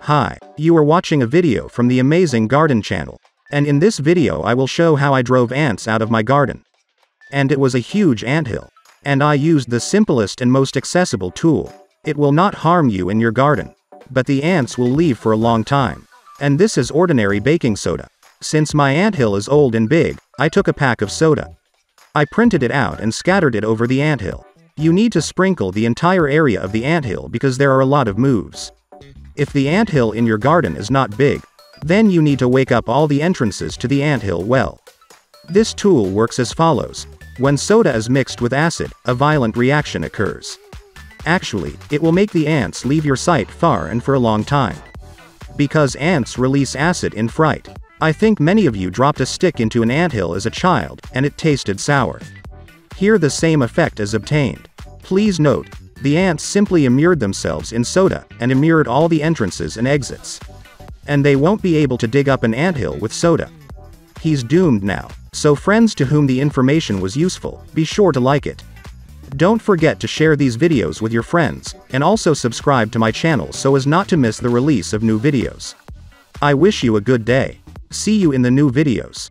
Hi, you are watching a video from the Amazing Garden channel. And in this video I will show how I drove ants out of my garden. And it was a huge anthill. And I used the simplest and most accessible tool. It will not harm you in your garden. But the ants will leave for a long time. And this is ordinary baking soda. Since my anthill is old and big, I took a pack of soda. I printed it out and scattered it over the anthill. You need to sprinkle the entire area of the anthill because there are a lot of moves. If the anthill in your garden is not big, then you need to wake up all the entrances to the anthill well. This tool works as follows. When soda is mixed with acid, a violent reaction occurs. Actually, it will make the ants leave your site far and for a long time. Because ants release acid in fright. I think many of you dropped a stick into an anthill as a child, and it tasted sour. Here the same effect is obtained. Please note, the ants simply immersed themselves in soda, and immersed all the entrances and exits. And they won't be able to dig up an anthill with soda. He's doomed now. So friends to whom the information was useful, be sure to like it. Don't forget to share these videos with your friends, and also subscribe to my channel so as not to miss the release of new videos. I wish you a good day. See you in the new videos.